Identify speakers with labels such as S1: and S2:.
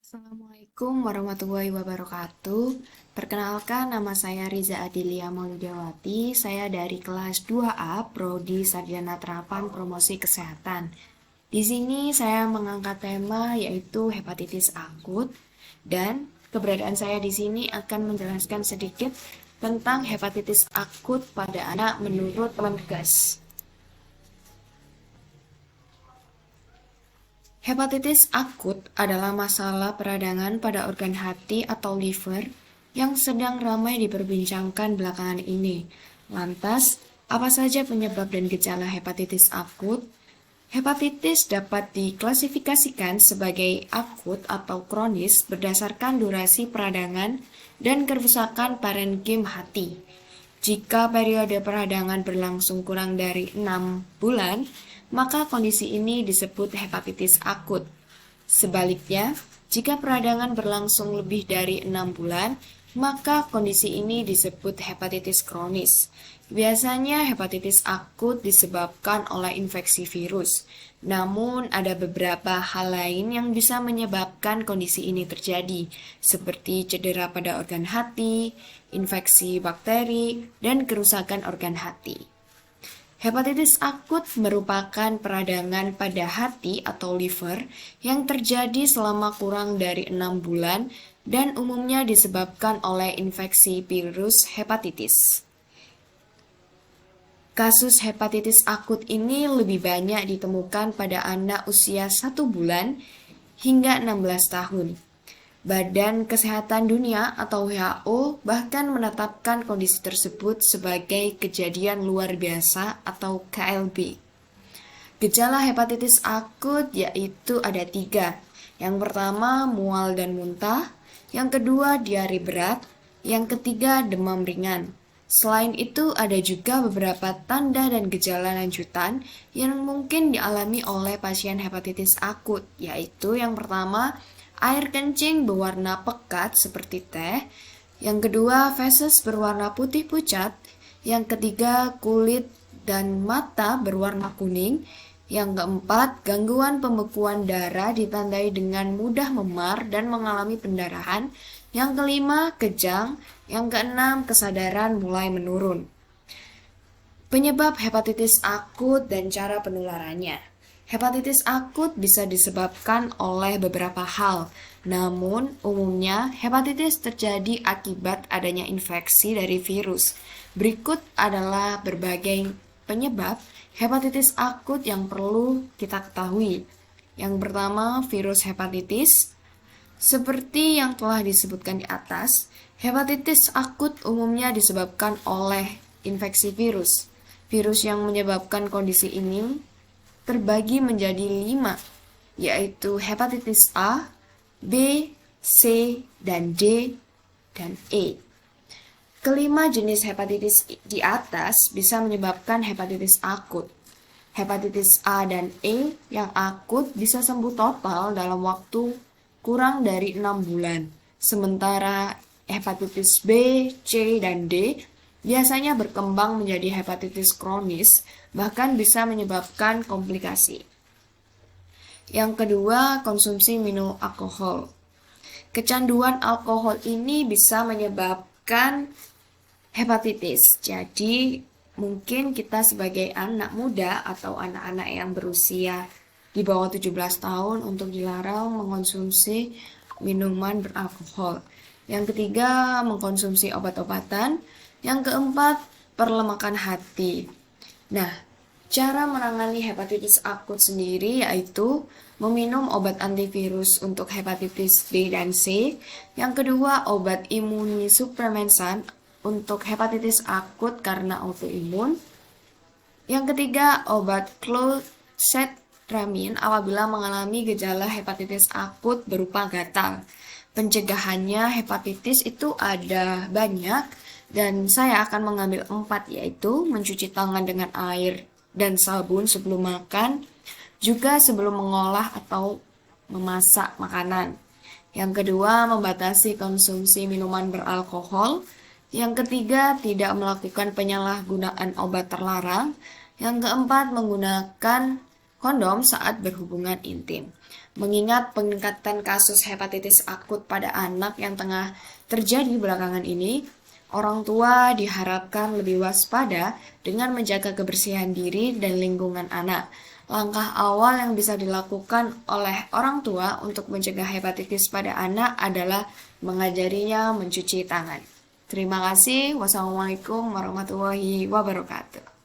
S1: Assalamualaikum warahmatullahi wabarakatuh. Perkenalkan, nama saya Riza Adilia Mauludawati. Saya dari kelas 2A, Prodi Sarjana Terapan Promosi Kesehatan. Di sini saya mengangkat tema yaitu hepatitis akut dan keberadaan saya di sini akan menjelaskan sedikit tentang hepatitis akut pada anak menurut Menkes. Hepatitis akut adalah masalah peradangan pada organ hati atau liver yang sedang ramai diperbincangkan belakangan ini. Lantas, apa saja penyebab dan gejala hepatitis akut? Hepatitis dapat diklasifikasikan sebagai akut atau kronis berdasarkan durasi peradangan dan kerusakan parenkim hati. Jika periode peradangan berlangsung kurang dari 6 bulan, maka kondisi ini disebut hepatitis akut. Sebaliknya, jika peradangan berlangsung lebih dari 6 bulan, maka kondisi ini disebut hepatitis kronis. Biasanya hepatitis akut disebabkan oleh infeksi virus. Namun ada beberapa hal lain yang bisa menyebabkan kondisi ini terjadi, seperti cedera pada organ hati, infeksi bakteri, dan kerusakan organ hati. Hepatitis akut merupakan peradangan pada hati atau liver yang terjadi selama kurang dari 6 bulan dan umumnya disebabkan oleh infeksi virus hepatitis. Kasus hepatitis akut ini lebih banyak ditemukan pada anak usia 1 bulan hingga 16 tahun. Badan Kesehatan Dunia atau WHO bahkan menetapkan kondisi tersebut sebagai kejadian luar biasa atau KLB. Gejala hepatitis akut yaitu ada 3. Yang pertama mual dan muntah, yang kedua diare berat, yang ketiga demam ringan. Selain itu ada juga beberapa tanda dan gejala lanjutan yang mungkin dialami oleh pasien hepatitis akut, yaitu yang pertama air kencing berwarna pekat seperti teh, yang kedua feses berwarna putih pucat, yang ketiga kulit dan mata berwarna kuning, yang keempat gangguan pembekuan darah ditandai dengan mudah memar dan mengalami pendarahan, yang kelima kejang, yang keenam kesadaran mulai menurun. Penyebab hepatitis akut dan cara penularannya. Hepatitis akut bisa disebabkan oleh beberapa hal, namun umumnya hepatitis terjadi akibat adanya infeksi dari virus. Berikut adalah berbagai penyebab hepatitis akut yang perlu kita ketahui. Yang pertama, virus hepatitis. Seperti yang telah disebutkan di atas, hepatitis akut umumnya disebabkan oleh infeksi virus. Virus yang menyebabkan kondisi ini terbagi menjadi 5, yaitu hepatitis A, B, C, dan D, dan E. Kelima jenis hepatitis di atas bisa menyebabkan hepatitis akut. Hepatitis A dan E yang akut bisa sembuh total dalam waktu kurang dari 6 bulan. Sementara hepatitis B, C, dan D biasanya berkembang menjadi hepatitis kronis, bahkan bisa menyebabkan komplikasi. Yang kedua, konsumsi minum alkohol. Kecanduan alkohol ini bisa menyebabkan hepatitis. Jadi, mungkin kita sebagai anak muda atau anak-anak yang berusia di bawah 17 tahun untuk dilarang mengkonsumsi minuman beralkohol. Yang ketiga, mengkonsumsi obat-obatan. Yang keempat, perlemakan hati. Nah, cara menangani hepatitis akut sendiri yaitu meminum obat antivirus untuk hepatitis B dan C. Yang kedua, obat imunosupresan untuk hepatitis akut karena autoimun. Yang ketiga, obat clostridium apabila mengalami gejala hepatitis akut berupa gatal. Pencegahannya hepatitis itu ada banyak, dan saya akan mengambil 4, yaitu mencuci tangan dengan air dan sabun sebelum makan, juga sebelum mengolah atau memasak makanan. Yang kedua, membatasi konsumsi minuman beralkohol. Yang ketiga, tidak melakukan penyalahgunaan obat terlarang. Yang keempat, menggunakan kondom saat berhubungan intim. Mengingat peningkatan kasus hepatitis akut pada anak yang tengah terjadi belakangan ini, orang tua diharapkan lebih waspada dengan menjaga kebersihan diri dan lingkungan anak. Langkah awal yang bisa dilakukan oleh orang tua untuk mencegah hepatitis pada anak adalah mengajarinya mencuci tangan. Terima kasih. Wassalamualaikum warahmatullahi wabarakatuh.